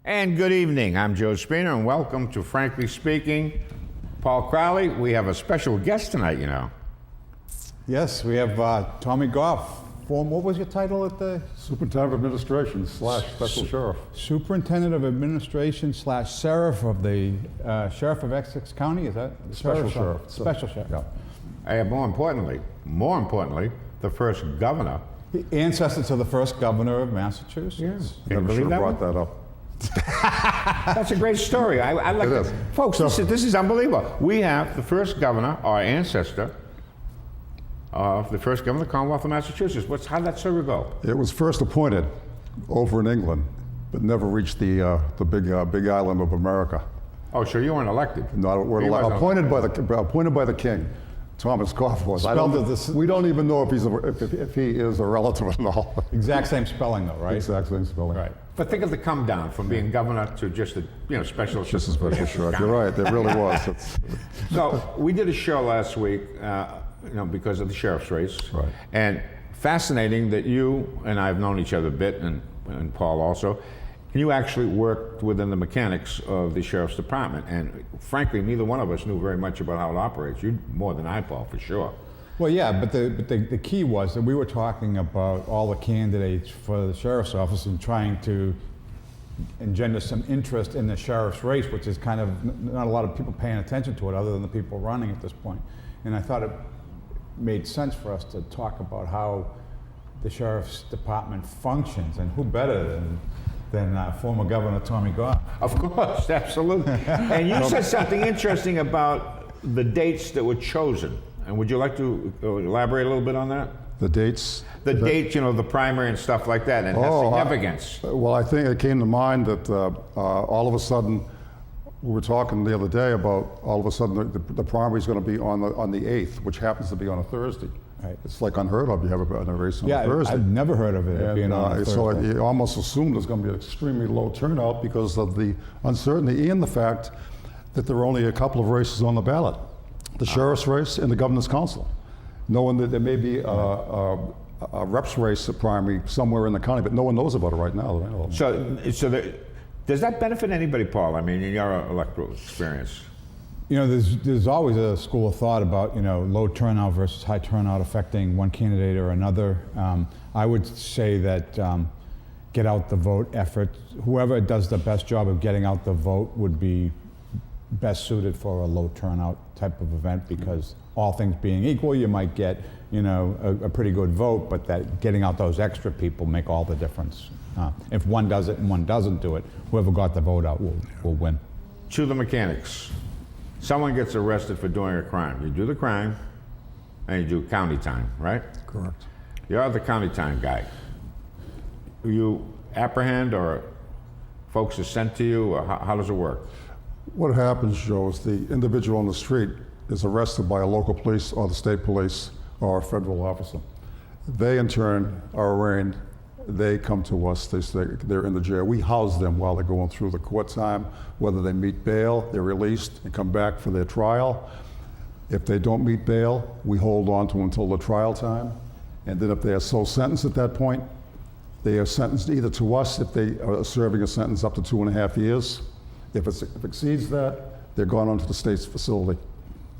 And good evening. I'm Joe Spina, and welcome to Frankly Speaking. Paul Crowley, we have a special guest tonight, you know. Yes, we have Tom Goff. What was your title at the? Superintendent of Administration / Special Sheriff. Superintendent of Administration / Sheriff of the Sheriff of Essex County, is that? Special Sheriff. Special Sheriff. Yeah. And more importantly, the first governor. The ancestor to the first governor of Massachusetts. Yes. Never should have brought that up. That's a great story. I like It that. is. Folks, this is unbelievable. We have the first governor, our ancestor, of the first governor of the Commonwealth of Massachusetts. How did that story go? It was first appointed over in England, but never reached the big island of America. Oh, so you weren't elected? Not appointed by the king. Thomas Goff was. We don't even know if he is a relative or not. Exact same spelling though, right? Exact same spelling. Right. But think of the come down from being governor to just a special. Just a special sheriff. You're right. It really was. So we did a show last week, because of the sheriff's race. Right. And fascinating that you and I have known each other a bit, and Paul also. You actually worked within the mechanics of the sheriff's department, and frankly, neither one of us knew very much about how it operates. You more than I, Paul, for sure. Well, yeah, but the key was that we were talking about all the candidates for the sheriff's office and trying to engender some interest in the sheriff's race, which is kind of not a lot of people paying attention to it other than the people running at this point. And I thought it made sense for us to talk about how the sheriff's department functions, and who better than former Governor Tommy Goff. Of course, absolutely. And you said something interesting about the dates that were chosen. And would you like to elaborate a little bit on that? The dates? The dates, the primary and stuff like that, and has significance. Well, I think it came to mind that all of a sudden, we were talking the other day about all of a sudden the primary is going to be on the 8th, which happens to be on a Thursday. Right. It's like unheard of. You have a race on a Thursday. I've never heard of it being on a Thursday. So you almost assume there's going to be an extremely low turnout because of the uncertainty and the fact that there are only a couple of races on the ballot. The sheriff's race and the governor's council. Knowing that there may be a rep's race, a primary, somewhere in the county, but no one knows about it right now. Does that benefit anybody, Paul? I mean, in your electoral experience? There's always a school of thought about, low turnout versus high turnout affecting one candidate or another. I would say that get out the vote effort, whoever does the best job of getting out the vote would be best suited for a low turnout type of event, because all things being equal, you might get, a pretty good vote, but that getting out those extra people make all the difference. If one does it and one doesn't do it, whoever got the vote out will win. To the mechanics. Someone gets arrested for doing a crime. You do the crime, and you do county time, right? Correct. You're the county time guy. You apprehend, or folks are sent to you, or how does it work? What happens, Joe, is the individual on the street is arrested by a local police or the state police or a federal officer. They, in turn, are arraigned. They come to us, they say they're in the jail. We house them while they're going through the court time, whether they meet bail, they're released and come back for their trial. If they don't meet bail, we hold on to them until the trial time. And then if they are so sentenced at that point, they are sentenced either to us if they are serving a sentence up to 2.5 years. If it exceeds that, they're gone onto the state's facility,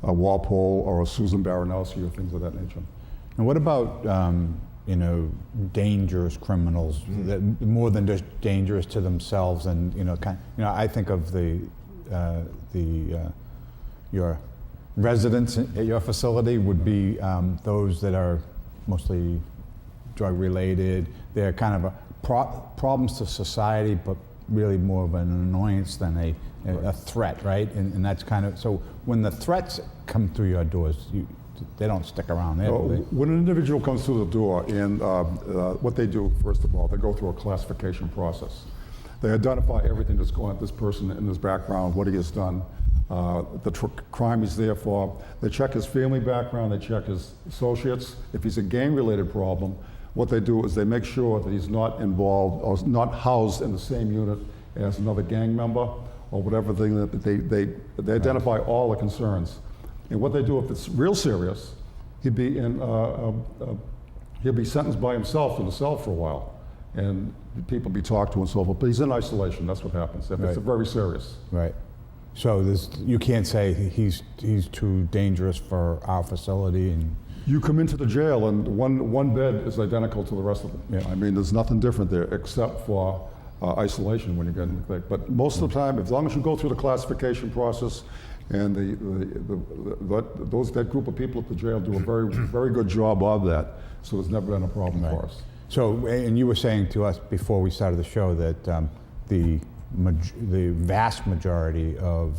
a Walpole or a Susan Baranowski or things of that nature. And what about dangerous criminals, that more than just dangerous to themselves, and I think of your residents at your facility would be those that are mostly drug related. They're kind of problems to society, but really more of an annoyance than a threat, right? And that's kind of, so when the threats come through your doors, they don't stick around there, do they? When an individual comes through the door, and what they do, first of all, they go through a classification process. They identify everything that's going on with this person in his background, what he has done, the crime he's there for. They check his family background, they check his associates. If he's a gang-related problem, what they do is they make sure that he's not involved or not housed in the same unit as another gang member or whatever thing that they identify all the concerns. And what they do, if it's real serious, he'll be sentenced by himself in a cell for a while. and people be talked to and so forth. But he's in isolation. That's what happens. If it's very serious. Right. So you can't say he's too dangerous for our facility. And You come into the jail and one bed is identical to the rest of them. Yeah. I mean, there's nothing different there except for isolation when you get in the clinic. But most of the time, as long as you go through the classification process, and that group of people at the jail do a very, very good job of that. So there's never been a problem for us. so, and you were saying to us before we started the show that the vast majority of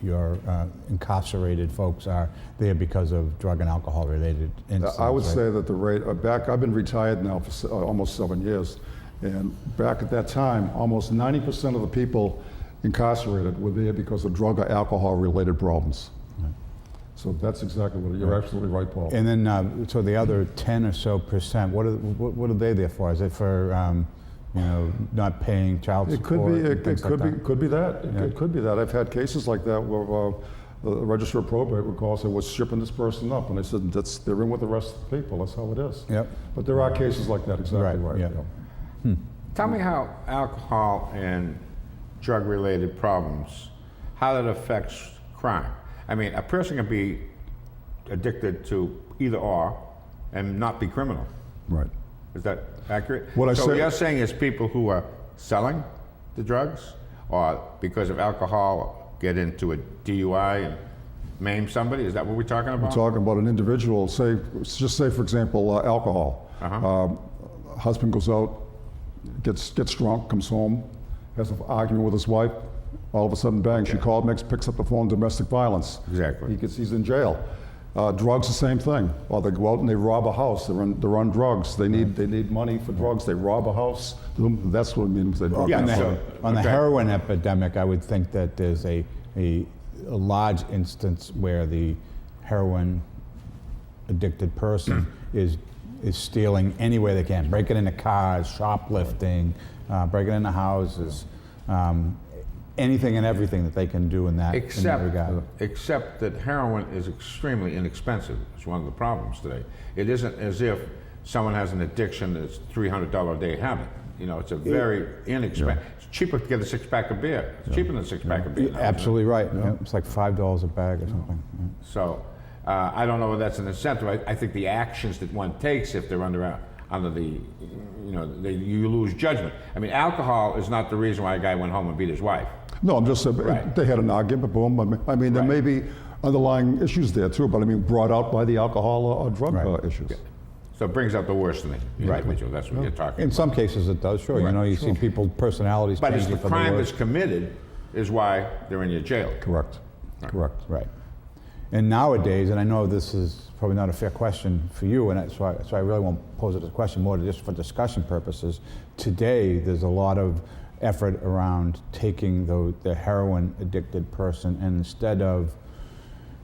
your incarcerated folks are there because of drug and alcohol related incidents. I would right? say that the rate, I've been retired now for almost 7 years, and back at that time, almost 90% of the people incarcerated were there because of drug or alcohol related problems. Right. So that's exactly what, you're absolutely right, Paul. And then, so the other 10 or so percent, what are they there for? Is it for, not paying child It support? could be that. It could be that. I've had cases like that where the Register of Probate would call and say, "What's shipping this person up?" And I said, "They're in with the rest of the people. That's how it is." Yep. But there are cases like that. Exactly right. Yeah. Tell me how alcohol and drug-related problems, how that affects crime. I mean, a person can be addicted to either or and not be criminal. Right. Is that accurate? What So you're saying is people who are selling the drugs or because of alcohol get into a DUI and maim somebody? Is that what we're talking about? We're talking about an individual, just say for example, alcohol. Husband goes out, gets drunk, comes home, has an argument with his wife, all of a sudden, bang, she picks up the phone, domestic violence. Exactly. He's in jail. Drugs, the same thing. Or they go out and they rob a house. They're on drugs. They need money for drugs. They rob a house. That's what it means. They drug. On the heroin epidemic, I would think that there's a large instance where the heroin addicted person is stealing any way they can, breaking into cars, shoplifting, breaking into houses, anything and everything that they can do in that regard. Except that heroin is extremely inexpensive. It's one of the problems today. It isn't as if someone has an addiction that's $300 a day habit. It's a very inexpensive. It's cheaper to get a six-pack of beer. It's cheaper than a six-pack of beer. Absolutely right. Yeah, it's like $5 a bag or something. Yeah. So I don't know whether that's an incentive. I think the actions that one takes if they're under the, you lose judgment. I mean, alcohol is not the reason why a guy went home and beat his wife. No, I'm just saying, they had an argument, boom. I mean, there may be underlying issues there too, but I mean, brought out by the alcohol or drug issues. So it brings out the worst in the individual. That's what you're talking In about. some cases it does, sure. You see people's personalities But it's changing the for the crime worse. that's committed is why they're in your jail. Correct. Right. And nowadays, and I know this is probably not a fair question for you, and so I really won't pose it as a question, more just for discussion purposes. Today, there's a lot of effort around taking the heroin addicted person, and instead of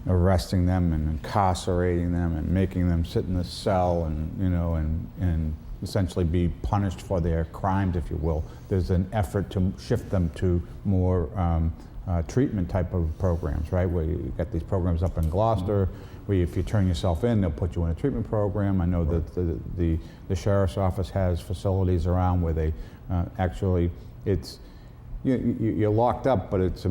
arresting them and incarcerating them and making them sit in the cell and essentially be punished for their crimes, if you will, there's an effort to shift them to more treatment type of programs, right? Where you got these programs up in Gloucester, where if you turn yourself in, they'll put you in a treatment program. I know that the sheriff's office has facilities around where they actually, you're locked up, but it's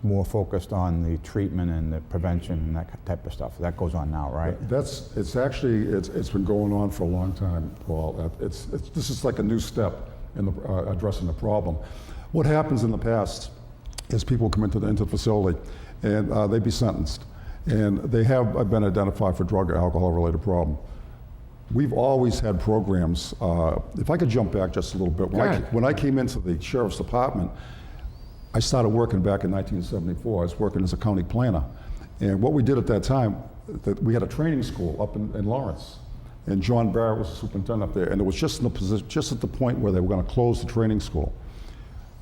more focused on the treatment and the prevention and that type of stuff. That goes on now, right? It's been going on for a long time, Paul. This is like a new step in addressing the problem. What happens in the past is people come into the facility and they'd be sentenced, and they have been identified for drug or alcohol related problem. We've always had programs. If I could jump back just a little bit, when I came into the sheriff's department, I started working back in 1974. I was working as a county planner, and what we did at that time, we had a training school up in Lawrence, and John Barrett was the superintendent up there, and it was just at the point where they were going to close the training school.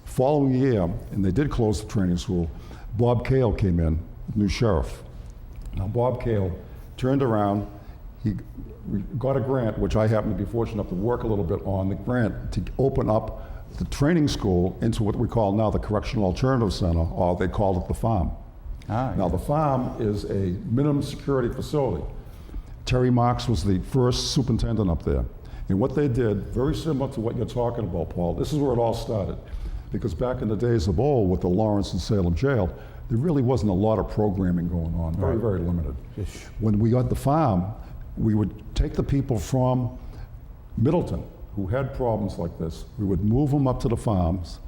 Following year, and they did close the training school, Bob Cale came in, new sheriff. Now Bob Cale turned around, we got a grant, which I happened to be fortunate enough to work a little bit on the grant to open up the training school into what we call now the Correctional Alternative Center, or they called it the Farm. Now the Farm is a minimum security facility. Terry Marks was the first superintendent up there. And what they did, very similar to what you're talking about, Paul, this is where it all started. Because back in the days of old with the Lawrence and Salem jail, there really wasn't a lot of programming going on, very, very limited. When we got the farm, we would take the people from Middleton who had problems like this, we would move them up to the farms.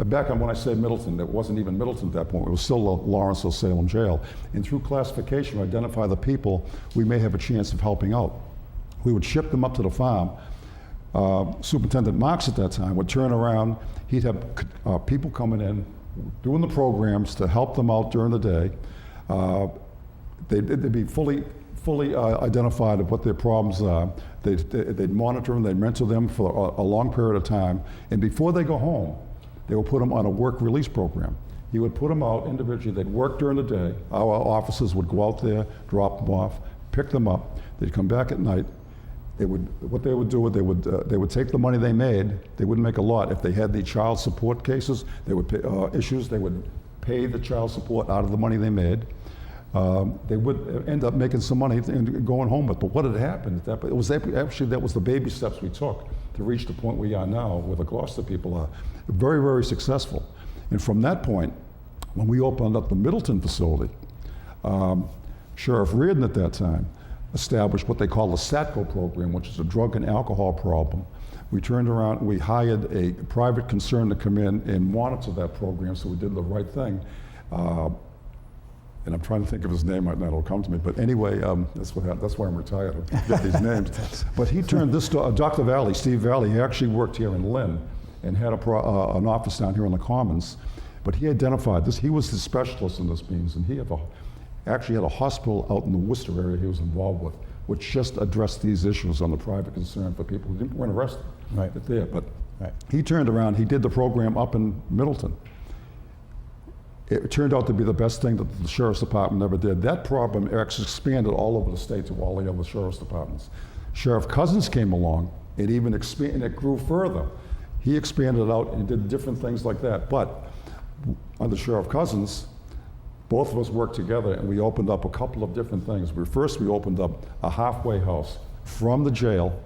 Back on when I say Middleton, it wasn't even Middleton at that point, it was still the Lawrence or Salem jail. And through classification, we identify the people we may have a chance of helping out. We would ship them up to the farm. Superintendent Marks at that time would turn around, he'd have people coming in, doing the programs to help them out during the day. They'd be fully identified of what their problems are. They'd monitor them, they'd mentor them for a long period of time. And before they go home, they would put them on a work release program. He would put them out individually. They'd work during the day. Our officers would go out there, drop them off, pick them up. They'd come back at night. What they would do, they would take the money they made. They wouldn't make a lot. If they had the child support cases, they would pay, issues, they would pay the child support out of the money they made. They would end up making some money and going home. But what had happened? That was the baby steps we took to reach the point we are now, where the Gloucester people are very, very successful. And from that point, when we opened up the Middleton facility, Sheriff Reardon at that time established what they call the SATCO program, which is a drug and alcohol problem. We turned around, we hired a private concern to come in and monitor that program, so we did the right thing. And I'm trying to think of his name right now, it'll come to me. But anyway, that's why I'm retired, I get these names. But he turned this to Dr. Valley, Steve Valley, he actually worked here in Lynn and had an office down here in the Commons. But he identified this, he was the specialist in this means, and he actually had a hospital out in the Worcester area he was involved with, which just addressed these issues on the private concern for people who weren't arrested. Right. But he turned around, he did the program up in Middleton. It turned out to be the best thing that the Sheriff's Department ever did. That program actually expanded all over the state to all the other Sheriff's Departments. Sheriff Cousins came along, it even expanded, it grew further. He expanded it out and did different things like that. But under Sheriff Cousins, both of us worked together and we opened up a couple of different things. First, we opened up a halfway house from the jail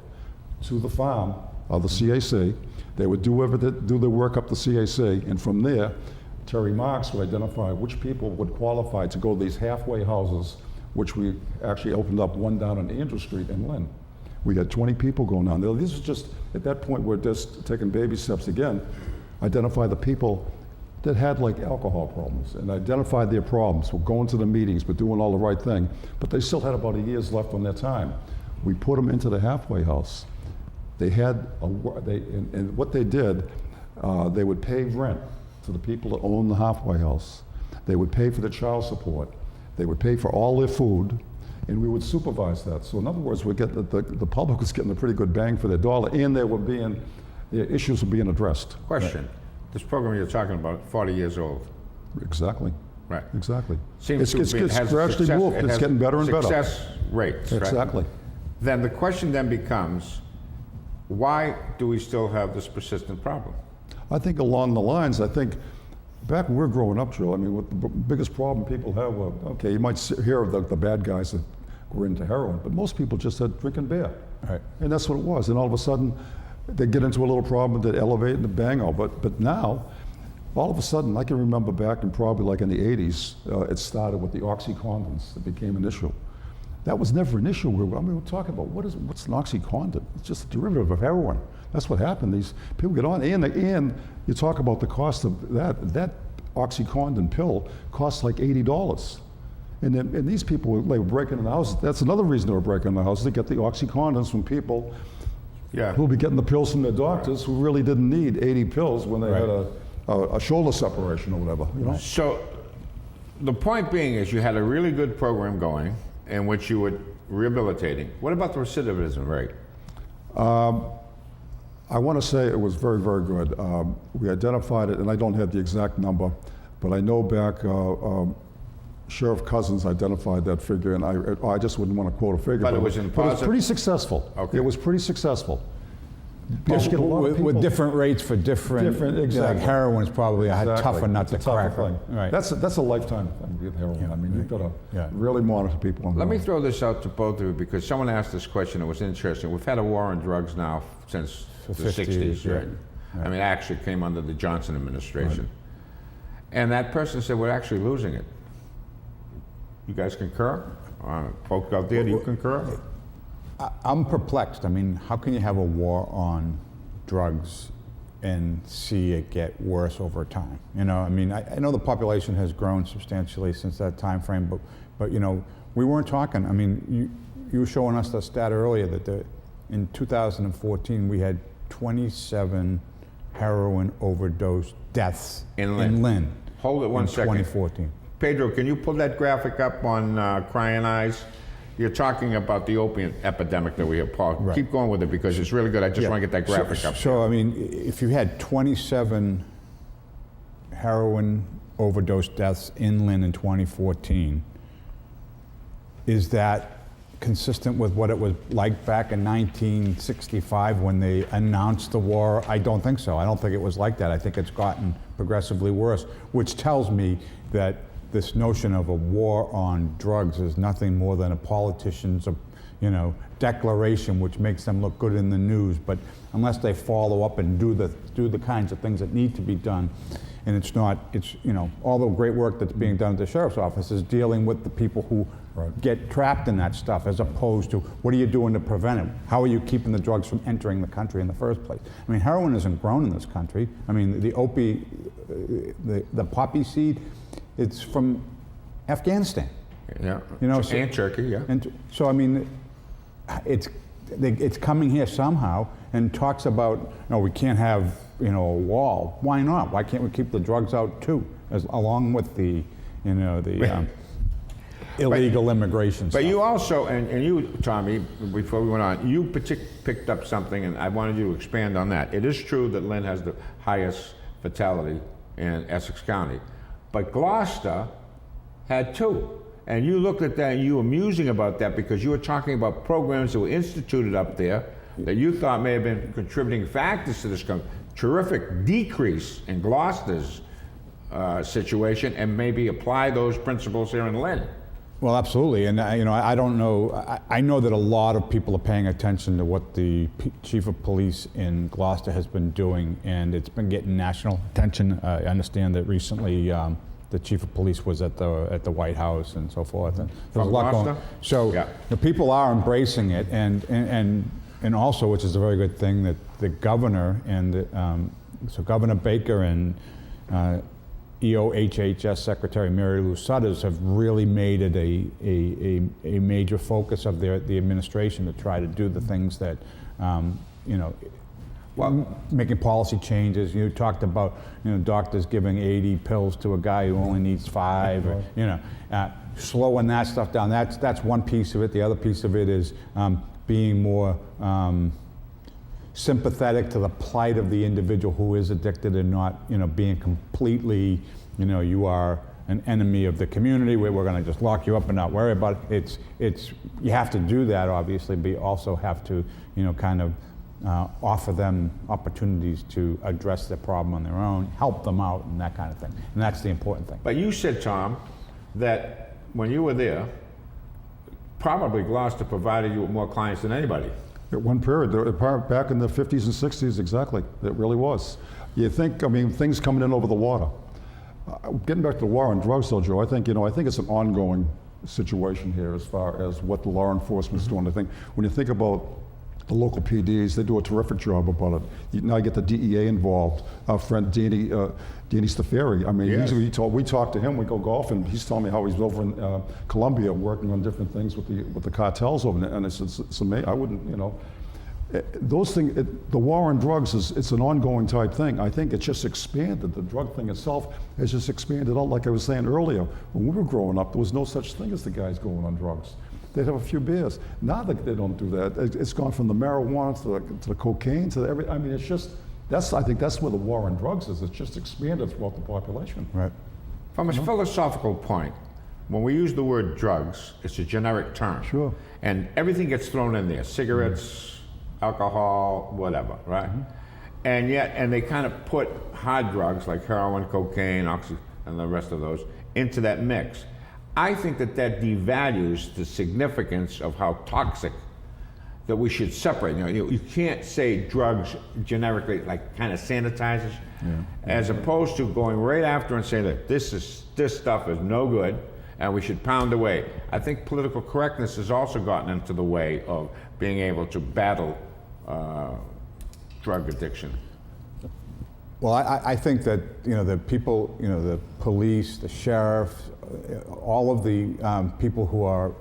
to the farm of the CAC. They would do their work up the CAC, and from there, Terry Marks would identify which people would qualify to go to these halfway houses, which we actually opened up one down on Andrew Street in Lynn. We had 20 people going down there. This was just, at that point, we're just taking baby steps again, identify the people that had like alcohol problems and identified their problems. We're going to the meetings, we're doing all the right thing, but they still had about a year's left on their time. We put them into the halfway house. They had, and what they did, they would pay rent to the people that own the halfway house. They would pay for the child support. They would pay for all their food, and we would supervise that. So in other words, the public was getting a pretty good bang for their dollar, and their issues were being addressed. Question. Right. This program you're talking about, 40 years old. Exactly. Right. Exactly. Seems to be, it's gradually moved. It's getting better and better. Success rates, exactly. Right? Then the question then becomes, why do we still have this persistent problem? I think along the lines, back when we were growing up, Joe, I mean, what the biggest problem people have, okay, you might hear of the bad guys that were into heroin, but most people just had drinking beer. Right. And that's what it was. And all of a sudden, they get into a little problem that elevate and bang out. But now, all of a sudden, I can remember back in probably like in the 80s, it started with the OxyCondons that became an issue. That was never an issue. We're talking about what's an OxyContin? It's just a derivative of heroin. That's what happened. These people get on, and you talk about the cost of that OxyContin pill costs like $80. And these people, they were breaking in the house. That's another reason they were breaking in the house, to get the OxyContins from people who will be getting the pills from their doctors who really didn't need 80 pills when they had a shoulder separation or whatever. You know? So the point being is you had a really good program going in which you were rehabilitating. What about the recidivism rate? I want to say it was very, very good. We identified it, and I don't have the exact number, but I know back Sheriff Cousins identified that figure, and I just wouldn't want to quote a figure. But it was in But it was pretty successful. Okay. It was pretty successful. Just get a lot of with people- different rates for different, exactly. like heroin is probably a tougher nut to It's a tougher crack. thing. Right. That's a lifetime thing with heroin. I mean, you've got to Yeah. really monitor people. on Let me heroin. throw this out to both of you because someone asked this question. It was interesting. We've had a war on drugs now since For the 50 60s, years, right? yeah. I mean, it actually came under the Johnson administration. And that person said, we're actually losing it. You guys concur? Folks out there, do you concur? I'm perplexed. I mean, how can you have a war on drugs and see it get worse over time? You know, I mean, I know the population has grown substantially since that time frame, but you know, we weren't talking. I mean, you were showing us the stat earlier that in 2014 we had 27 heroin overdose deaths In Lynn. Hold it one in second. 2014. Pedro, can you pull that graphic up on Crying Eyes? You're talking about the opiate epidemic that we have, Paul. Right. Keep going with it because it's really good. I just want to get that graphic up. So, I mean, if you had 27 heroin overdose deaths in Lynn in 2014, is that consistent with what it was like back in 1965 when they announced the war? I don't think so. I don't think it was like that. I think it's gotten progressively worse, which tells me that this notion of a war on drugs is nothing more than a politician's, declaration which makes them look good in the news. But unless they follow up and do the kinds of things that need to be done, and it's all the great work that's being done at the sheriff's office is dealing with the people who get trapped in that stuff, as opposed to what are you doing to prevent it? How are you keeping the drugs from entering the country in the first place? I mean, heroin isn't grown in this country. I mean, the poppy seed, it's from Afghanistan. Yeah. So, and Turkey, yeah. And so, I mean, it's coming here somehow, and talks about, we can't have, a wall. Why not? Why can't we keep the drugs out too, along with the illegal immigration stuff? But you also, and you, Tommy, before we went on, you picked up something, and I wanted you to expand on that. It is true that Lynn has the highest fatality in Essex County, but Gloucester had 2. And you looked at that and you were musing about that because you were talking about programs that were instituted up there that you thought may have been contributing factors to this terrific decrease in Gloucester's situation, and maybe apply those principles here in Lynn. Well, absolutely, and I don't know. I know that a lot of people are paying attention to what the chief of police in Gloucester has been doing, and it's been getting national attention. I understand that recently the chief of police was at the White House and so forth. And there's a lot going. So yeah. People are embracing it, and also, which is a very good thing, that the governor and so Governor Baker and EOHHS Secretary Mary Lou Sutters have really made it a major focus of the administration to try to do the things that, making policy changes. You talked about, doctors giving 80 pills to a guy who only needs 5, or, slowing that stuff down. That's one piece of it. The other piece of it is being more sympathetic to the plight of the individual who is addicted, and not, being completely, you are an enemy of the community, where we're going to just lock you up and not worry about it. It's you have to do that, obviously, but you also have to, kind of offer them opportunities to address their problem on their own, help them out, and that kind of thing. And that's the important thing. But you said, Tom, that when you were there, probably Gloucester provided you with more clients than anybody. At one period, back in the 50s and 60s, exactly, it really was. You think, things coming in over the water. Getting back to the war on drugs, though, Joe, I think it's an ongoing situation here as far as what the law enforcement's doing. I think when you think about the local PDs, they do a terrific job about it. Now you get the DEA involved. Our friend Deanie Staferi, Yes. we talked to him, we go golfing, he's telling me how he's over in Colombia working on different things with the cartels over there, and it's amazing. I wouldn't, those things, the war on drugs it's an ongoing type thing. I think it's just expanded. The drug thing itself has just expanded out. Like I was saying earlier, when we were growing up, there was no such thing as the guys going on drugs. They'd have a few beers. Now that they don't do that. It's gone from the marijuana to the cocaine to everything. It's just, I think that's where the war on drugs is. It's just expanded throughout the population. Right. From a philosophical point, when we use the word drugs, it's a generic term. Sure. And everything gets thrown in there. Cigarettes, alcohol, whatever, right? And they kind of put hard drugs like heroin, cocaine, oxy, and the rest of those into that mix. I think that devalues the significance of how toxic that we should separate. You can't say drugs generically, like kind of sanitizers, as opposed to going right after and saying that this stuff is no good and we should pound away. I think political correctness has also gotten into the way of being able to battle drug addiction. Well, I think that the people, the police, the sheriff, all of the people who are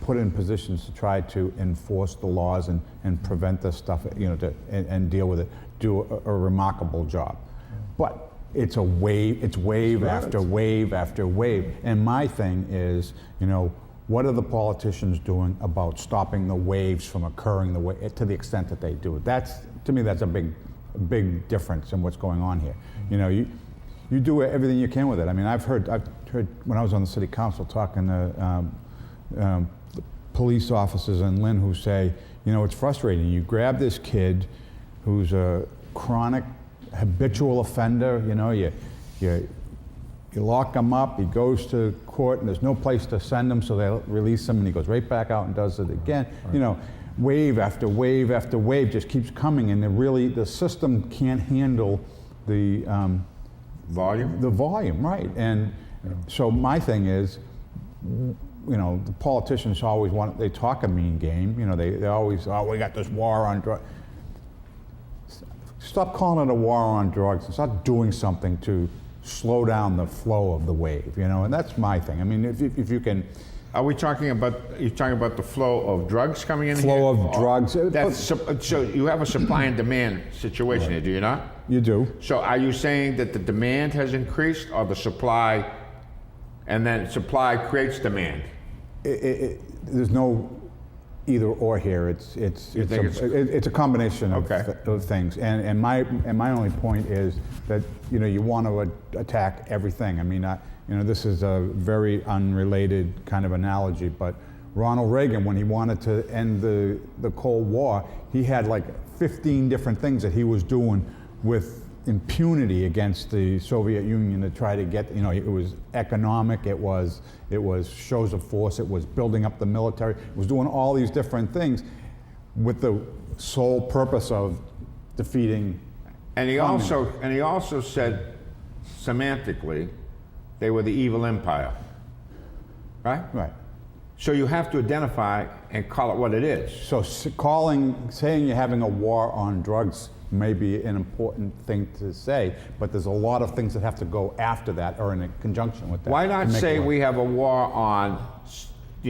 put in positions to try to enforce the laws and prevent this stuff, and deal with it, do a remarkable job. But it's wave after wave after wave. And my thing is, what are the politicians doing about stopping the waves from occurring to the extent that they do? To me, that's a big difference in what's going on here. You do everything you can with it. I mean, I've heard when I was on the city council talking to police officers and Lynn who say, it's frustrating. You grab this kid who's a chronic habitual offender, you lock him up, he goes to court and there's no place to send him, so they release him and he goes right back out and does it again. Right. Wave after wave after wave just keeps coming, and the system can't handle the volume. The volume, right? And so my thing is, the politicians always they talk a mean game. They always, we got this war on drugs. Stop calling it a war on drugs and start doing something to slow down the flow of the wave. And that's my thing. I mean, if you can. Are we talking about? You're talking about the flow of drugs coming in? Flow here? of drugs. So you have a supply and demand situation here, do you not? You do. So are you saying that the demand has increased, or the supply, and then supply creates demand? There's no either or here. It's a combination of things. And my only point is that you want to attack everything. I mean, this is a very unrelated kind of analogy, but Ronald Reagan, when he wanted to end the Cold War, he had like 15 different things that he was doing with impunity against the Soviet Union to try to get, it was economic, it was shows of force, it was building up the military, it was doing all these different things with the sole purpose of defeating. And he also said semantically they were the evil empire, right? Right. So you have to identify and call it what it is. So saying you're having a war on drugs may be an important thing to say, but there's a lot of things that have to go after that or in conjunction with that. Why not say we have a war on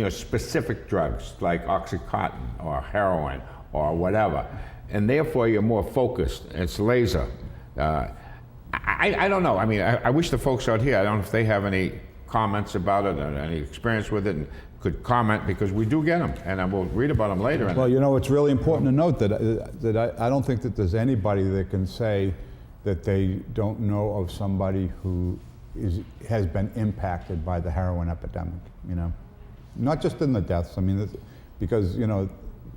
specific drugs like Oxycontin or heroin or whatever, and therefore you're more focused, it's laser. I don't know. I mean, I wish the folks out here, I don't know if they have any comments about it or any experience with it and could comment, because we do get them, and we'll read about them later. Well, it's really important to note that I don't think that there's anybody that can say that they don't know of somebody who has been impacted by the heroin epidemic, Not just in the deaths, I mean, because,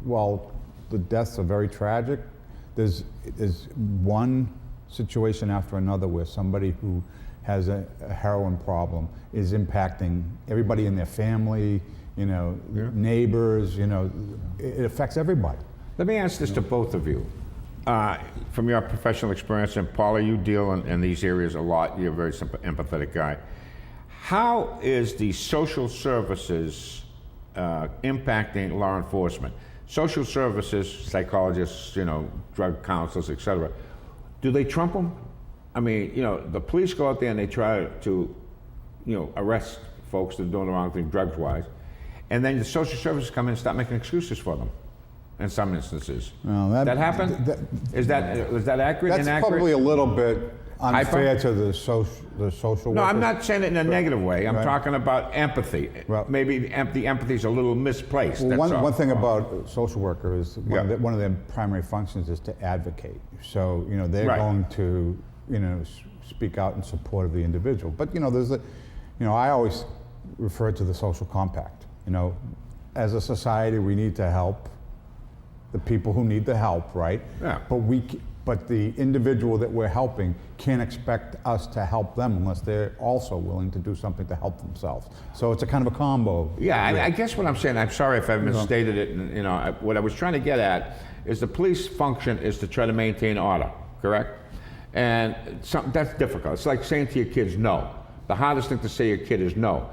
while the deaths are very tragic, there's one situation after another where somebody who has a heroin problem is impacting everybody in their family, neighbors, it affects everybody. Let me ask this to both of you. From your professional experience, and Paula, you deal in these areas a lot, you're a very empathetic guy. How is the social services impacting law enforcement? Social services, psychologists, drug counselors, etc. Do they trump them? I mean, the police go out there and they try to, arrest folks that are doing the wrong thing drugs-wise, and then the social services come in and start making excuses for them in some instances. Well, that happened? Is that accurate? That's inaccurate? probably a little bit unfair to the social No, workers. I'm not saying it in a negative way. I'm talking about empathy. Well, maybe the empathy is a little misplaced. Well, that's all. one thing about social workers, one of their primary functions is to advocate. So they're going to speak out in support of the individual. But there's I always refer to the social compact. As a society, we need to help the people who need the help, right? Yeah. But the individual that we're helping can't expect us to help them unless they're also willing to do something to help themselves. So it's a kind of a combo. Yeah, I guess what I'm saying, I'm sorry if I misstated it, and, what I was trying to get at is the police function is to try to maintain order, correct? And that's difficult. It's like saying to your kids no. The hardest thing to say to your kid is no.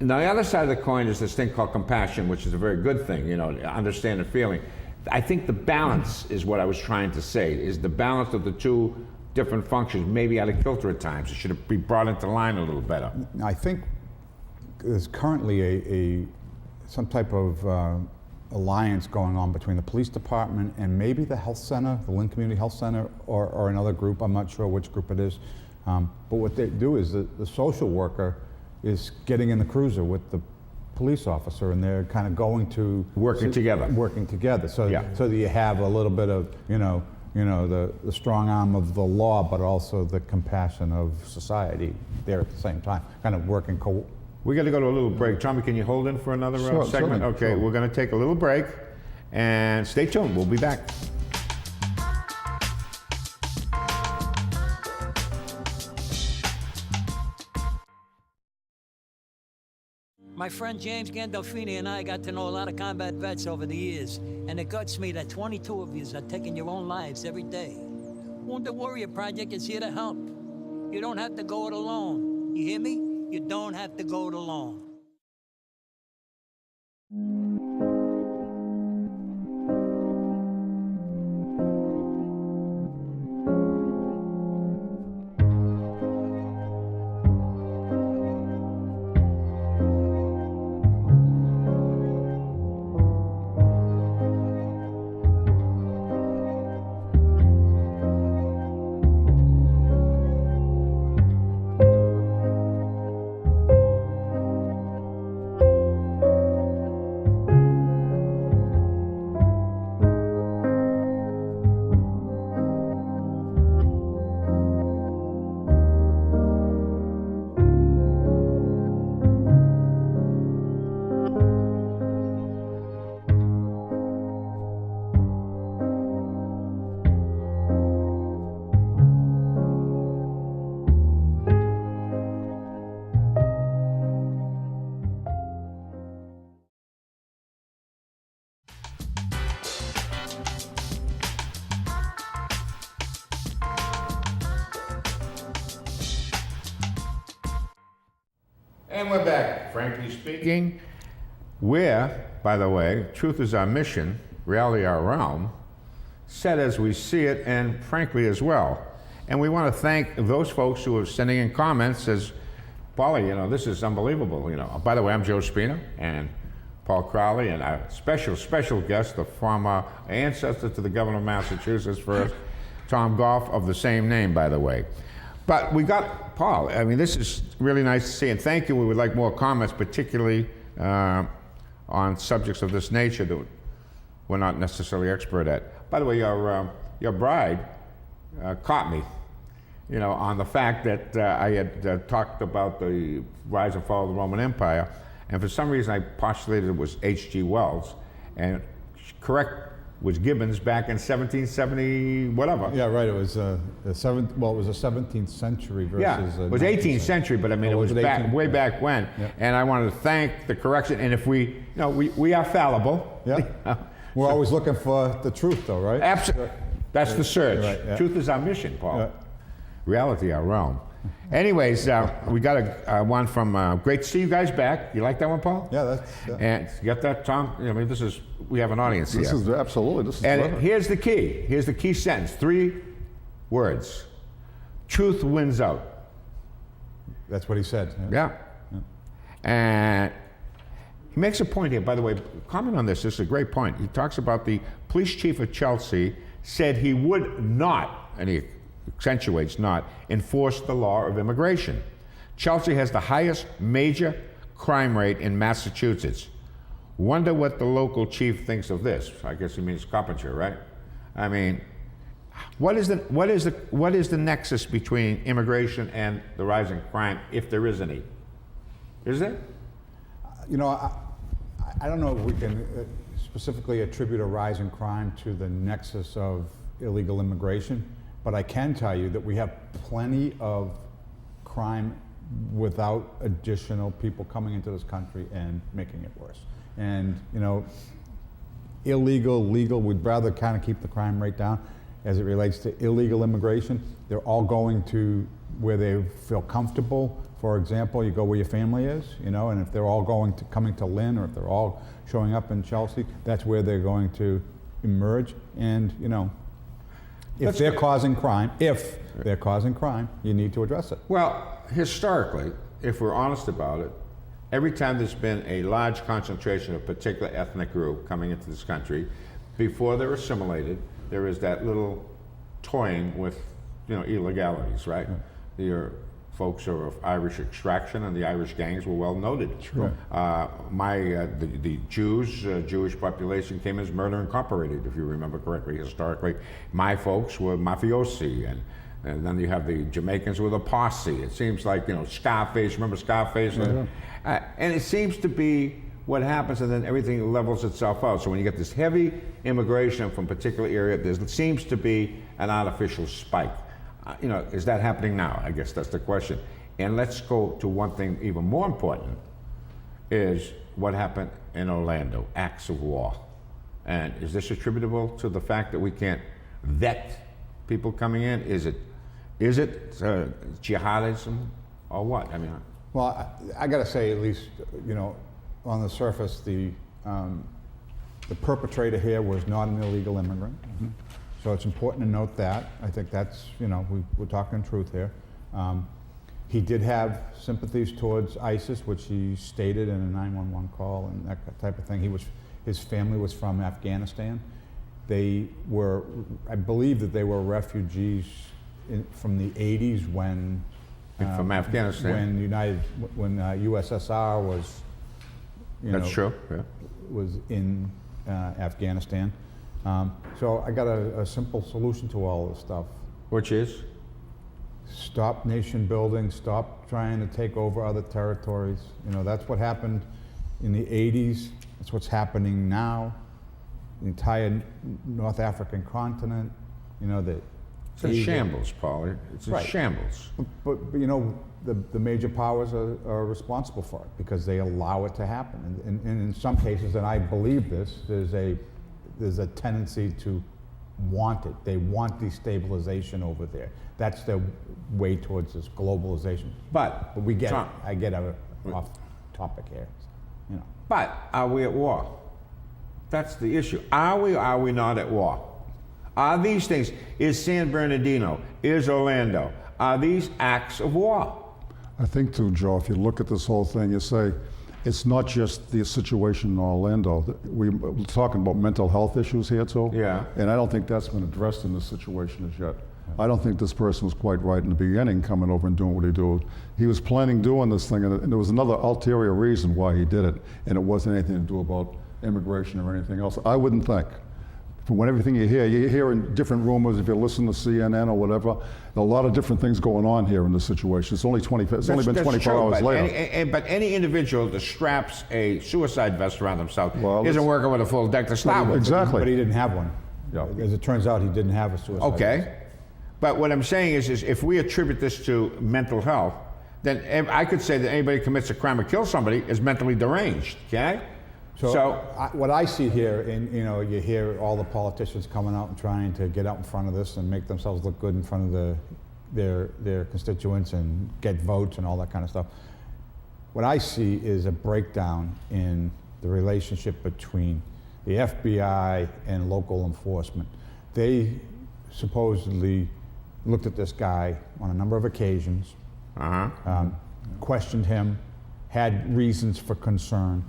Now, the other side of the coin is this thing called compassion, which is a very good thing, understanding feeling. I think the balance is what I was trying to say, is the balance of the two different functions, maybe out of kilter at times. It should be brought into line a little better. I think there's currently some type of alliance going on between the police department and maybe the health center, the Lynn Community Health Center, or another group. I'm not sure which group it is. But what they do is the social worker is getting in the cruiser with the police officer, and they're kind of going to Working together. So Yeah. so that you have a little bit of the strong arm of the law, but also the compassion of society there at the same time, kind of working. We got to go to a little break. Tommy, can you hold in for another Sure, segment? certainly, Okay, sure. we're going to take a little break, and stay tuned. We'll be back. My friend James Gandolfini and I got to know a lot of combat vets over the years, and it guts me that 22 of you are taking your own lives every day. Wounded Warrior Project is here to help. You don't have to go it alone. You hear me? You don't have to go it alone. And we're back. Frankly speaking, where, by the way, truth is our mission, reality our realm, said as we see it, and frankly as well. And we want to thank those folks who are sending in comments as, Paulie, this is unbelievable. By the way, I'm Joe Spina and Paul Crowley, and our special guest, the former ancestor to the governor of Massachusetts first, Tom Goff, of the same name, by the way. But we got Paul. I mean, this is really nice to see, and thank you. We would like more comments, particularly on subjects of this nature that we're not necessarily expert at. By the way, your bride caught me, on the fact that I had talked about the rise and fall of the Roman Empire, and for some reason I postulated it was H.G. Wells, and correct was Gibbons back in 1770 whatever. Yeah, right. It was the 17th century versus. Yeah, it was 18th century, but I mean, it was back, way back when. Yeah. And I wanted to thank the correction. And if we are fallible. Yeah. We're always looking for the truth, though, right? Absolutely. That's the search. Right, yeah. Truth is our mission, Paul. Yeah. Reality, our realm. Anyways, we got a one from, great to see you guys back. You like that one, Paul? Yeah, that's. And you got that, Tom? I mean, we have an audience here. This is absolutely, this is And terrific. here's the key. Here's the key sentence. 3 words. Truth wins out. That's what he said. Yeah. And he makes a point here, by the way, comment on this. This is a great point. He talks about the police chief of Chelsea said he would not, and he accentuates not, enforce the law of immigration. Chelsea has the highest major crime rate in Massachusetts. Wonder what the local chief thinks of this. I guess he means Coppinger, right? I mean, what is the nexus between immigration and the rising crime, if there is any? Is there? I don't know if we can specifically attribute a rise in crime to the nexus of illegal immigration, but I can tell you that we have plenty of crime without additional people coming into this country and making it worse. And, you know, illegal, legal, we'd rather kind of keep the crime rate down. As it relates to illegal immigration, they're all going to where they feel comfortable. For example, you go where your family is, you know, and if they're all coming to Lynn, or if they're all showing up in Chelsea, that's where they're going to emerge. And, you know, if they're causing crime, you need to address it. Well, historically, if we're honest about it, every time there's been a large concentration of a particular ethnic group coming into this country, before they're assimilated, there is that little toying with, you know, illegalities, right? Your folks are of Irish extraction, and the Irish gangs were well noted. Sure. The Jewish population came as Murder Incorporated, if you remember correctly, historically. My folks were mafiosi, and then you have the Jamaicans with a posse. It seems like, you know, Scarface, remember Scarface? Yeah. And it seems to be what happens, and then everything levels itself out. So when you get this heavy immigration from a particular area, there seems to be an artificial spike. You know, is that happening now? I guess that's the question. And let's go to one thing even more important, is what happened in Orlando, acts of war. And is this attributable to the fact that we can't vet people coming in? Is it jihadism or what? I mean, Well, I got to say, at least, you know, on the surface, the perpetrator here was not an illegal immigrant. Mm-hmm. So it's important to note that. I think that's, you know, we're talking truth here. He did have sympathies towards ISIS, which he stated in a 911 call and that type of thing. His family was from Afghanistan. They were, I believe that they were refugees from the 80s when from Afghanistan. When USSR was, That's true. Yeah. was in Afghanistan. So I got a simple solution to all this stuff. Which is? Stop nation building, stop trying to take over other territories. You know, that's what happened in the 80s. That's what's happening now. The entire North African continent, you know, it's in shambles, Paul. It's in shambles. But you know, the major powers are responsible for it because they allow it to happen. And in some cases, and I believe this, there's a tendency to want it. They want destabilization over there. That's their way towards this globalization. But we get Tom, I get off topic here, you know. But are we at war? That's the issue. Are we not at war? Are these things, is San Bernardino, is Orlando, are these acts of war? I think too, Joe, if you look at this whole thing, you say, it's not just the situation in Orlando. We're talking about mental health issues here too. Yeah. And I don't think that's been addressed in this situation as yet. I don't think this person was quite right in the beginning coming over and doing what he did. He was planning doing this thing, and there was another ulterior reason why he did it, and it wasn't anything to do about immigration or anything else. I wouldn't think. From everything you hear in different rumors, if you listen to CNN or whatever, a lot of different things going on here in this situation. It's only been 24 hours later. But any individual that straps a suicide vest around himself isn't working with a full deck to start with. Exactly. But he didn't have one. Yeah. As it turns out, he didn't have a suicide. Okay. But what I'm saying is if we attribute this to mental health, then I could say that anybody who commits a crime or kills somebody is mentally deranged, can I? So what I see here, and you know, you hear all the politicians coming out and trying to get out in front of this and make themselves look good in front of their constituents and get votes and all that kind of stuff. What I see is a breakdown in the relationship between the FBI and local enforcement. They supposedly looked at this guy on a number of occasions, questioned him, had reasons for concern.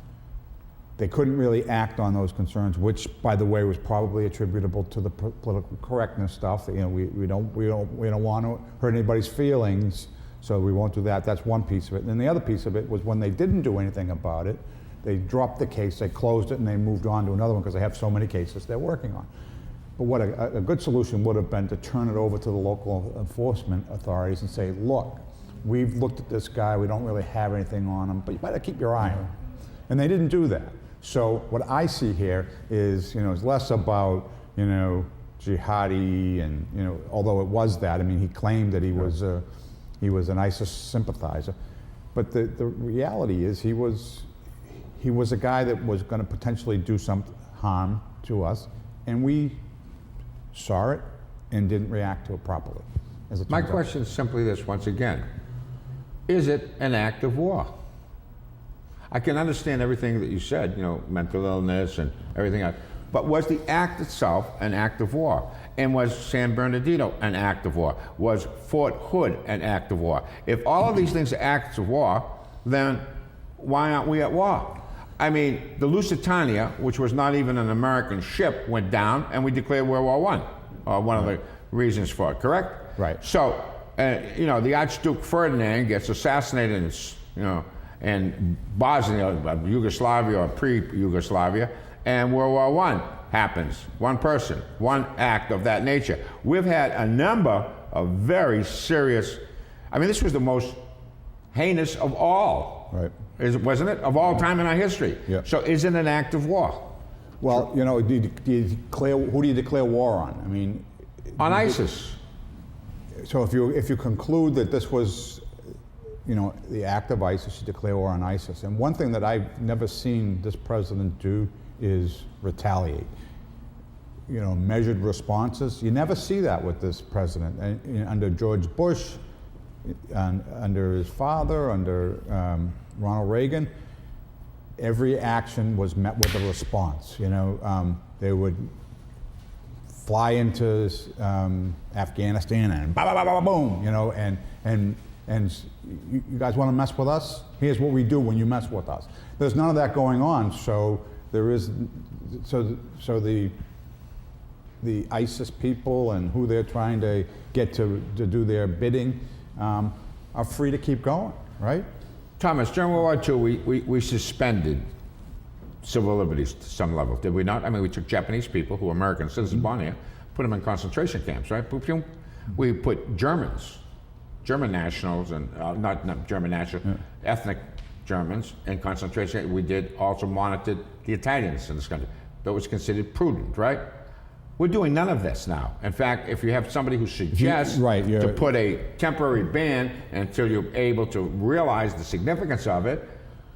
They couldn't really act on those concerns, which, by the way, was probably attributable to the political correctness stuff. You know, we don't want to hurt anybody's feelings, so we won't do that. That's one piece of it. And then the other piece of it was when they didn't do anything about it, they dropped the case, they closed it, and they moved on to another one because they have so many cases they're working on. But what a good solution would have been to turn it over to the local enforcement authorities and say, look, we've looked at this guy, we don't really have anything on him, but you better keep your eye on him. And they didn't do that. So what I see here is, it's less about, jihadi and, although it was that. I mean, he claimed that he was an ISIS sympathizer, but the reality is he was a guy that was going to potentially do some harm to us, and we saw it and didn't react to it properly. My question is simply this, once again. Is it an act of war? I can understand everything that you said, mental illness and everything else, but was the act itself an act of war? And was San Bernardino an act of war? Was Fort Hood an act of war? If all of these things are acts of war, then why aren't we at war? I mean, the Lusitania, which was not even an American ship, went down, and we declared World War I, one of the reasons for it, correct? Right. So, the Archduke Ferdinand gets assassinated in Bosnia, Yugoslavia, or pre-Yugoslavia, and World War I happens. One person, one act of that nature. We've had a number of very serious, this was the most heinous of all. Right. Wasn't it? Of all time in our history. Yeah. So is it an act of war? Well, who do you declare war on? On ISIS. So if you conclude that this was, the act of ISIS, you declare war on ISIS. And one thing that I've never seen this president do is retaliate. Measured responses. You never see that with this president. And under George Bush, under his father, under Ronald Reagan, every action was met with a response. They would fly into Afghanistan and ba ba ba ba boom, and you guys want to mess with us? Here's what we do when you mess with us. There's none of that going on. So the ISIS people and who they're trying to get to do their bidding are free to keep going, right? Thomas, during World War II, we suspended civil liberties to some level, did we not? We took Japanese people who were American citizens born here, put them in concentration camps, right? We put German nationals, and not German national, ethnic Germans in concentration. We did also monitored the Italians in this country. That was considered prudent, right? We're doing none of this now. In fact, if you have somebody who suggests to put a temporary ban until you're able to realize the significance of it,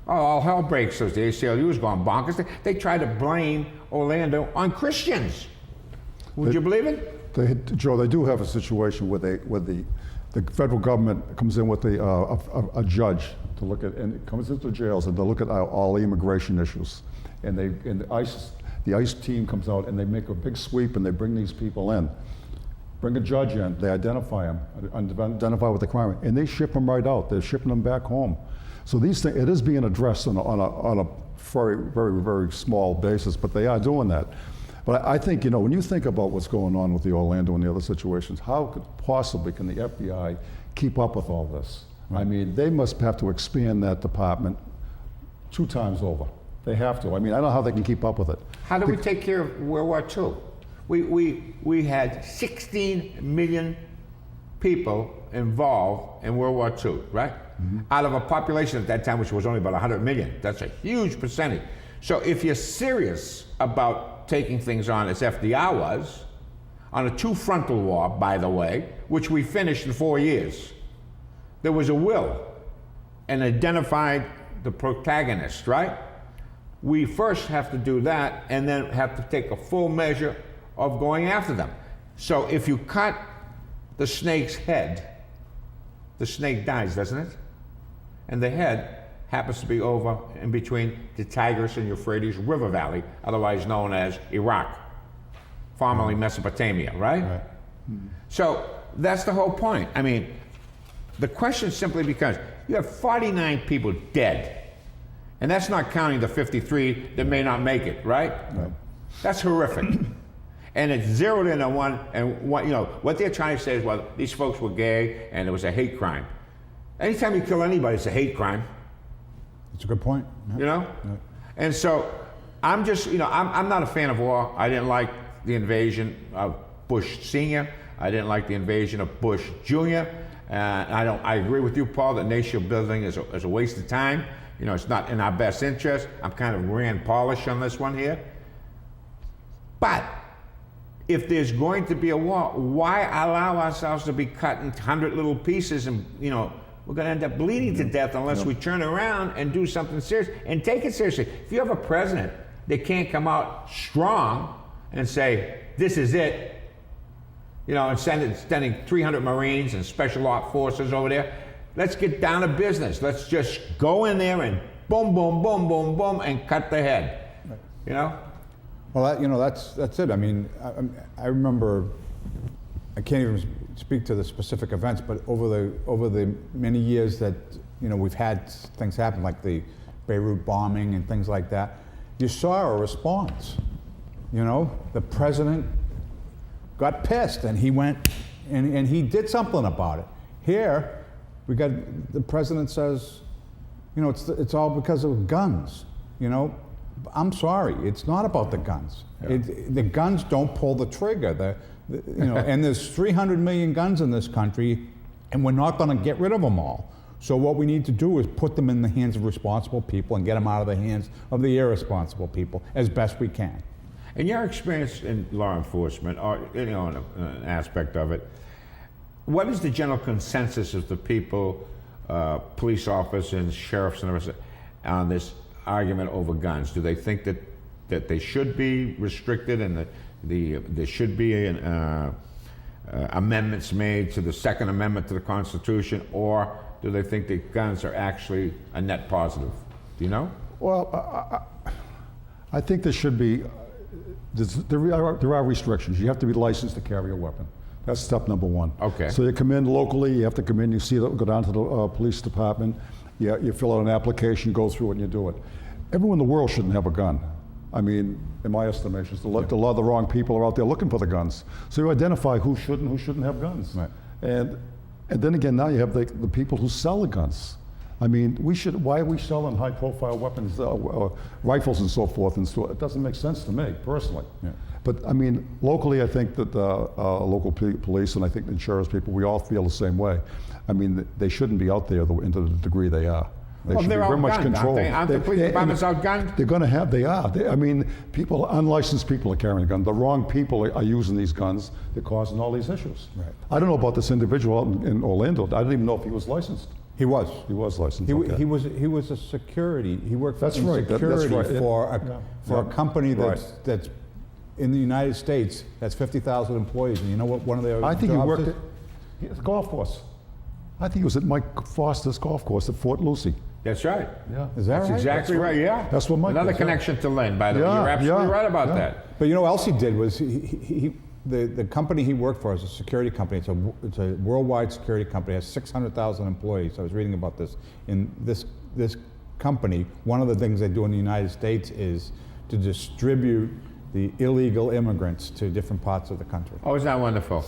all hell breaks loose. The ACLU's gone bonkers. They try to blame Orlando on Christians. Would you believe it? Joe, they do have a situation where the federal government comes in with a judge to look at, and it comes into jails and to look at all the immigration issues. And the ICE team comes out and they make a big sweep and they bring these people in. Bring a judge in, they identify them, identify what the crime is, and they ship them right out. They're shipping them back home. So these things, it is being addressed on a very, very, very small basis, but they are doing that. But I think, when you think about what's going on with the Orlando and the other situations, how possibly can the FBI keep up with all this? Right. They must have to expand that department 2 times over. They have to. I don't know how they can keep up with it. How do we take care of World War II? We had 16 million people involved in World War II, right? Mm-hmm. Out of a population at that time, which was only about 100 million. That's a huge percentage. So if you're serious about taking things on as FDR was, on a 2-frontal war, by the way, which we finished in 4 years, there was a will and identified the protagonist, right? We first have to do that and then have to take a full measure of going after them. So if you cut the snake's head, the snake dies, doesn't it? And the head happens to be over in between the Tigris and Euphrates River Valley, otherwise known as Iraq, formerly Mesopotamia, right? Mm-hmm. So that's the whole point. The question simply becomes, you have 49 people dead, and that's not counting the 53 that may not make it, right? Right. That's horrific. And it's zeroed in on one, and what they're trying to say is, well, these folks were gay and it was a hate crime. Anytime you kill anybody, it's a hate crime. That's a good point. Yeah. Yeah. And so I'm just, I'm not a fan of war. I didn't like the invasion of Bush Sr. I didn't like the invasion of Bush Jr. I agree with you, Paul, that nation building is a waste of time it's not in our best interest. I'm kind of Rand Paulish on this one here. But if there's going to be a war, why allow ourselves to be cut in 100 little pieces and, we're going to end up bleeding to death unless we turn around and do something serious and take it seriously. If you have a president that can't come out strong and say, this is it, and sending 300 Marines and special op forces over there, let's get down to business. Let's just go in there and boom, boom, boom, boom, boom, and cut the head, Well, that's it. I mean, I remember, I can't even speak to the specific events, but over the many years that we've had things happen, like the Beirut bombing and things like that, you saw a response. The president got pissed and he went and he did something about it. Here, we got the president says, it's all because of guns. I'm sorry, it's not about the guns. Yeah. The guns don't pull the trigger. And there's 300 million guns in this country, and we're not going to get rid of them all. So what we need to do is put them in the hands of responsible people and get them out of the hands of the irresponsible people as best we can. In your experience in law enforcement, or in an aspect of it, what is the general consensus of the people, police officers, sheriffs, and the rest, on this argument over guns? Do they think that they should be restricted and that there should be amendments made to the Second Amendment to the Constitution, or do they think that guns are actually a net positive? Do you know? Well, I think there should be, there are restrictions. You have to be licensed to carry a weapon. That's step number one. Okay. So you come in locally, you have to come in, you see go down to the police department, you fill out an application, go through it, and you do it. Everyone in the world shouldn't have a gun. I mean, in my estimation, a lot of the wrong people are out there looking for the guns. So you identify who should and who shouldn't have guns. Right. And then again, now you have the people who sell the guns. I mean, why are we selling high-profile weapons, rifles and so forth? And so it doesn't make sense to me, personally. Yeah. But I mean, locally, I think that local police and I think the insurance people, we all feel the same way. I mean, they shouldn't be out there into the degree they are. They should be very much controlled. Aren't the police departments outgunned? They're going to have, they are. I mean, unlicensed people are carrying a gun. The wrong people are using these guns. They're causing all these issues. Right. I don't know about this individual out in Orlando. I didn't even know if he was licensed. He was. He was licensed. He was a security. He worked That's in right. security That's right. for a company Right. that's in the United States that's 50,000 employees. And you know what one of their I think he jobs worked is? at the golf course. I think he was at Mike Foster's golf course at Fort Lucy. That's right. Yeah. Is that That's right? exactly right, yeah. That's what Mike Another does, yeah. connection to Lynn, by the way. Yeah, You're absolutely yeah, right about yeah. that. But you know what else he did was the company he worked for is a security company. It's a worldwide security company. It has 600,000 employees. I was reading about this. In this company, one of the things they do in the United States is to distribute the illegal immigrants to different parts of the country. Oh, isn't that wonderful?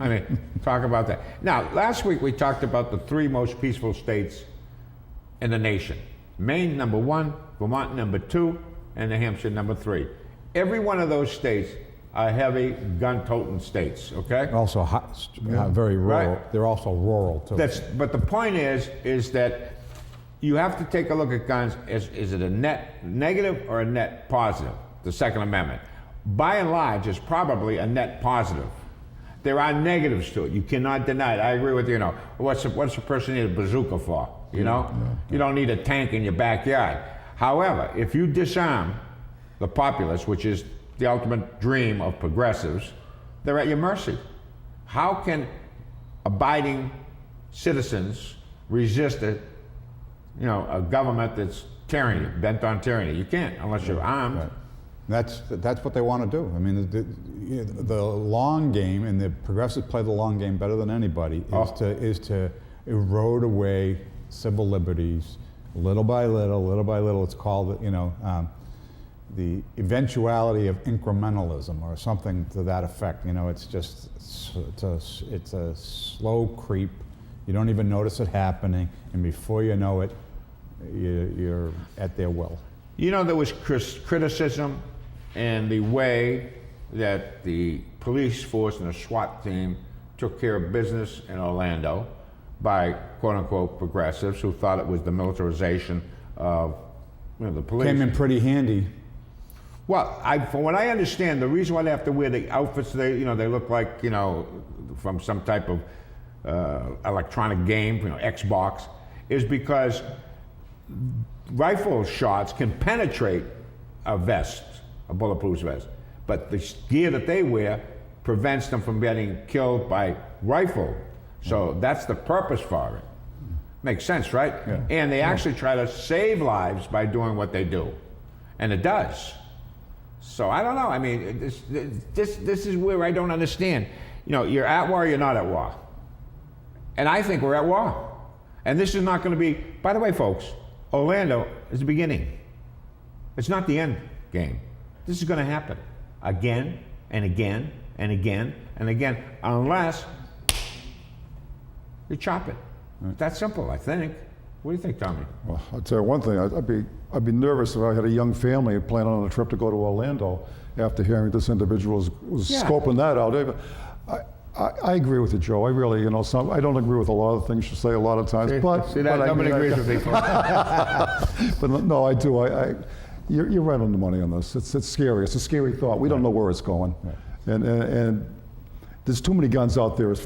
I mean, talk about that. Now, last week we talked about the 3 most peaceful states in the nation. Maine, number 1, Vermont, number 2, and New Hampshire, number 3. Every one of those states are heavy gun-toting states, okay? They're also very rural. Right. They're also rural, too. But the point is that you have to take a look at guns. Is it a net negative or a net positive? The Second Amendment. By and large, it's probably a net positive. There are negatives to it. You cannot deny it. I agree with you. What's a person need a bazooka for? You don't need a tank in your backyard. However, if you disarm the populace, which is the ultimate dream of progressives, they're at your mercy. How can abiding citizens resist a government that's tyranny, bent on tyranny? You can't unless you're armed. Right. That's what they want to do. I mean, the long game, and the progressives play the long game better than anybody, is to erode away civil liberties, little by little, little by little. It's called, the eventuality of incrementalism, or something to that effect. It's a slow creep. You don't even notice it happening, and before you know it, you're at their will. There was criticism in the way that the police force and the SWAT team took care of business in Orlando by quote-unquote progressives who thought it was the militarization of the police. Came in pretty handy. Well, from what I understand, the reason why they have to wear the outfits, they look like, from some type of electronic game, Xbox, is because rifle shots can penetrate a vest, a bulletproof vest, but the gear that they wear prevents them from getting killed by rifle. So that's the purpose for it. Makes sense, right? Yeah. And they actually try to save lives by doing what they do, and it does. So I don't know. I mean, this is where I don't understand. You're at war, you're not at war, and I think we're at war. And this is not going to be. By the way, folks, Orlando is the beginning. It's not the end game. This is going to happen again and again and again and again, unless you chop it. It's that simple, I think. What do you think, Tommy? Well, I'll tell you one thing. I'd be nervous if I had a young family planning on a trip to go to Orlando after hearing this individual was scoping that out. I agree with you, Joe. I really, I don't agree with a lot of things you say a lot of times. Nobody agrees with me. But no, I do. You're right on the money on this. It's scary. It's a scary thought. We don't know where it's going, and there's too many guns out there as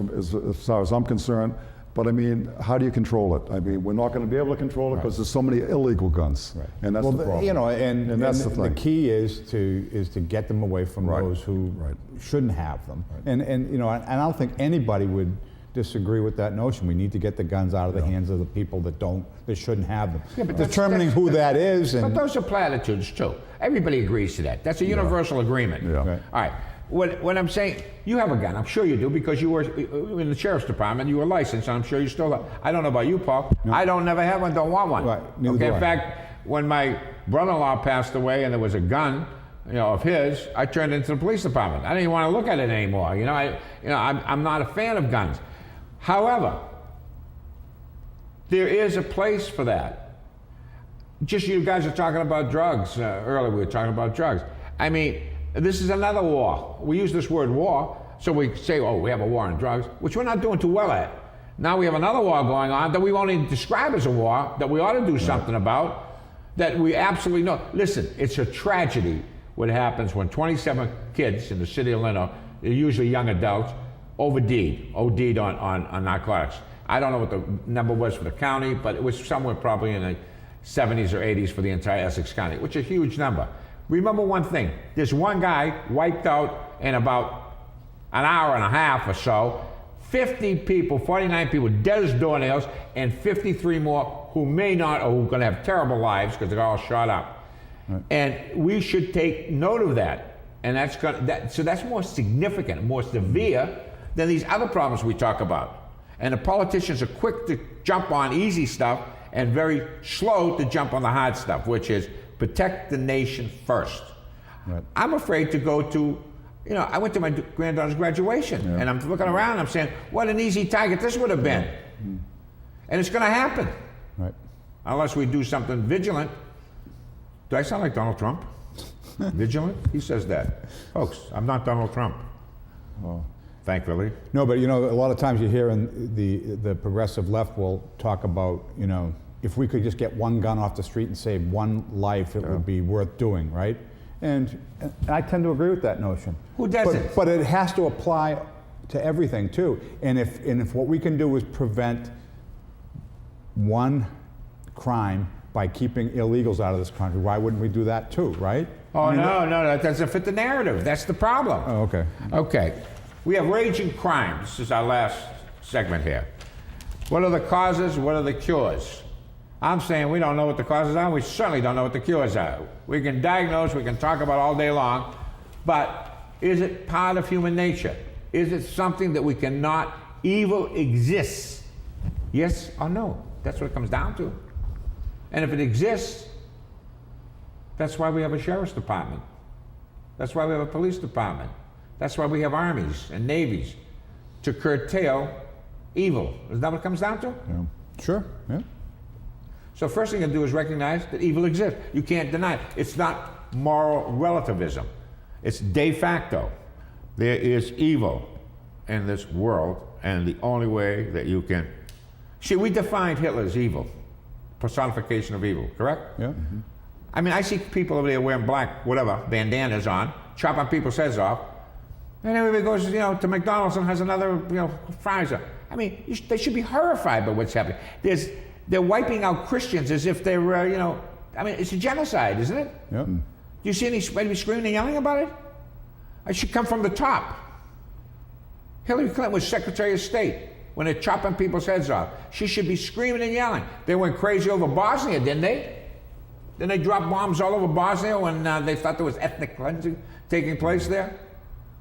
far as I'm concerned. But I mean, how do you control it? I mean, we're not going to be able to control it because there's so many illegal guns, and that's the problem. And that's the thing. The key is to get them away from those who shouldn't have them. And I don't think anybody would disagree with that notion. We need to get the guns out of the hands of the people that shouldn't have them. Yeah, but determining who that is. But those are platitudes too. Everybody agrees to that. That's a universal agreement. Yeah. Right. All right. When I'm saying you have a gun, I'm sure you do because you were in the sheriff's department. You were licensed, and I'm sure you still have. I don't know about you, Paul. No. I don't never have one. Don't want one. Right. Neither Okay. do In I. fact, when my brother-in-law passed away, and there was a gun, of his, I turned it into the police department. I didn't even want to look at it anymore. I'm not a fan of guns. However, there is a place for that. Just you guys are talking about drugs. Earlier we were talking about drugs. I mean, this is another war. We use this word war, so we say, oh, we have a war on drugs, which we're not doing too well at. Now we have another war going on that we won't even describe as a war, that we ought to do something about, that we absolutely know. Listen, it's a tragedy what happens when 27 kids in the city of Leno, they're usually young adults, OD'd on narcotics. I don't know what the number was for the county, but it was somewhere probably in the 70s or 80s for the entire Essex County, which is a huge number. Remember one thing, there's one guy wiped out in about an hour and a half or so, 50 people, 49 people dead as doornails, and 53 more who may not, or who are going to have terrible lives because they're all shot up. Right. And we should take note of that. And so that's more significant, more severe than these other problems we talk about. And the politicians are quick to jump on easy stuff and very slow to jump on the hard stuff, which is protect the nation first. Right. I'm afraid to go to, I went to my granddaughter's graduation, and I'm looking around and I'm saying, what an easy target this would have been. Mm-hmm. And it's going to happen. Right. Unless we do something vigilant. Do I sound like Donald Trump? Vigilant? He says that. Folks, I'm not Donald Trump. Oh. Thankfully. No, but a lot of times you hear in the progressive left will talk about, if we could just get one gun off the street and save one life, it would be worth doing, right? And I tend to agree with that notion. Who doesn't? But it has to apply to everything too. And if what we can do is prevent one crime by keeping illegals out of this country, why wouldn't we do that too, right? Oh, no, that doesn't fit the narrative. That's the problem. Oh, okay. Okay. We have raging crime. This is our last segment here. What are the causes? What are the cures? I'm saying we don't know what the causes are. We certainly don't know what the cures are. We can diagnose, we can talk about all day long, but is it part of human nature? Is it something that we cannot, evil exists? Yes or no? That's what it comes down to. And if it exists, that's why we have a sheriff's department. That's why we have a police department. That's why we have armies and navies, to curtail evil. Isn't that what it comes down to? Yeah. Sure, yeah. So first thing you do is recognize that evil exists. You can't deny it. It's not moral relativism. It's de facto. There is evil in this world, and the only way that you can... See, we defined Hitler as evil. personification of evil, correct? Yeah. I mean, I see people over there wearing black, whatever, bandanas on, chopping people's heads off, and everybody goes, to McDonald's and has another, fries. I mean, they should be horrified by what's happening. They're wiping out Christians as if they're, I mean, it's a genocide, isn't it? Yep. Do you see anybody screaming and yelling about it? It should come from the top. Hillary Clinton was Secretary of State when they're chopping people's heads off. She should be screaming and yelling. They went crazy over Bosnia, didn't they? Didn't they drop bombs all over Bosnia when they thought there was ethnic cleansing taking place there?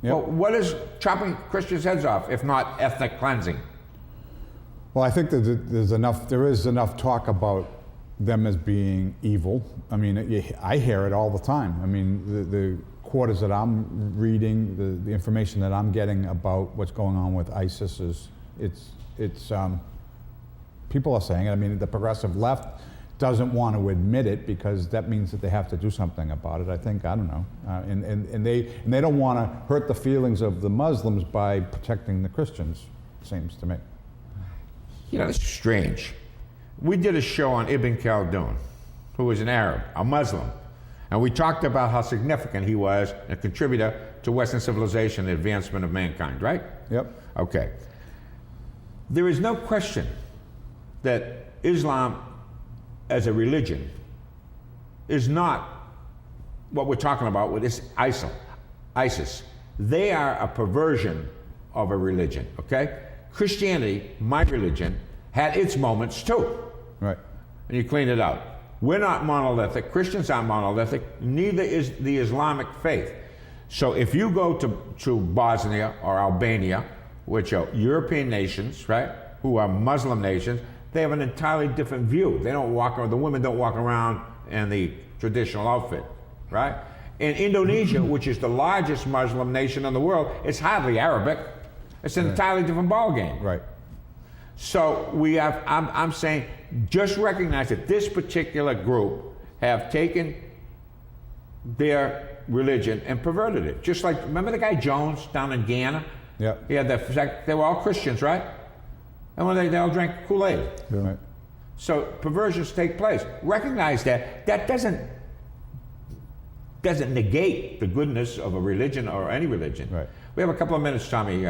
Yep. Well, what is chopping Christians' heads off if not ethnic cleansing? Well, I think that there is enough talk about them as being evil. I mean, I hear it all the time. I mean, the quarters that I'm reading, the information that I'm getting about what's going on with ISIS it's people are saying it. I mean, the progressive left doesn't want to admit it because that means that they have to do something about it. I don't know, and they don't want to hurt the feelings of the Muslims by protecting the Christians. Seems to me. It's strange. We did a show on Ibn Khaldun, who was an Arab, a Muslim, and we talked about how significant he was, a contributor to Western civilization and the advancement of mankind, right? Yep. Okay. There is no question that Islam as a religion is not what we're talking about with this ISIS. They are a perversion of a religion, okay? Christianity, my religion, had its moments too. Right. And you clean it out. We're not monolithic. Christians aren't monolithic. Neither is the Islamic faith. So if you go to Bosnia or Albania, which are European nations, right, who are Muslim nations, they have an entirely different view. They don't walk around, the women don't walk around in the traditional outfit, right? In Indonesia, which is the largest Muslim nation in the world, it's hardly Arabic. It's an entirely different ballgame. Right. So I'm saying, just recognize that this particular group have taken their religion and perverted it. Just like, remember the guy Jones down in Guyana? Yeah. He had they were all Christians, right? And when they all drank Kool-Aid. Yeah. Right. So perversions take place. Recognize that. That doesn't negate the goodness of a religion or any religion. Right. We have a couple of minutes, Tommy.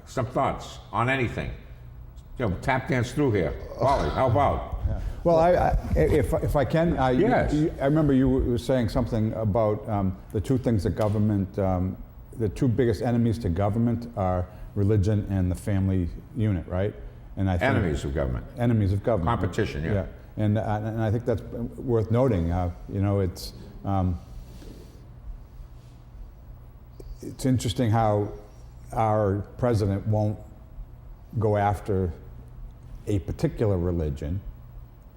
Some thoughts on anything. Tap dance through here. Wally, how about? Yeah. Well, if I can, yes. I remember you were saying something about the two things that government, the two biggest enemies to government are religion and the family unit, right? And I think Enemies of government. Enemies of government. Competition, yeah. And I think that's worth noting. It's interesting how our president won't go after a particular religion,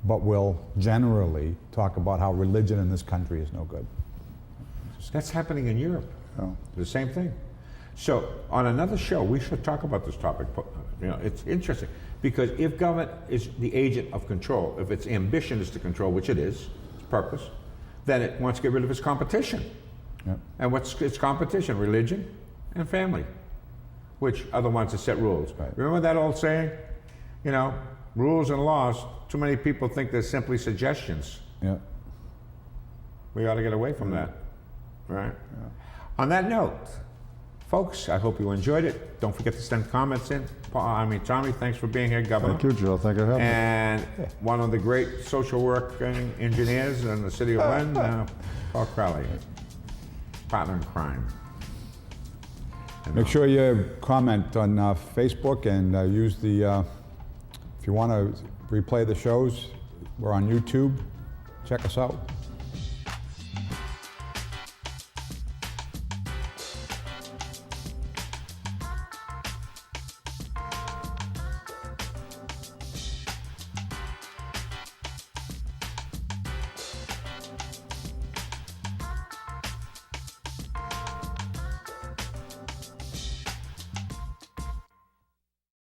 but will generally talk about how religion in this country is no good. That's happening in Europe. Oh. The same thing. So on another show, we should talk about this topic. It's interesting because if government is the agent of control, if its ambition is to control, which it is, its purpose, then it wants to get rid of its competition. Yep. And what's its competition? Religion and family, which are the ones that set rules. Right. Remember that old saying? Rules and laws, too many people think they're simply suggestions. Yeah. We ought to get away from that, right? Yeah. On that note, folks, I hope you enjoyed it. Don't forget to send comments in. Tommy, thanks for being here, Governor. Thank you, Joe. Thank you for having me. And one of the great social work engineers in the city of Lynn, Paul Crowley, partner in crime. Make sure you comment on Facebook and use the, if you want to replay the shows, we're on YouTube. Check us out.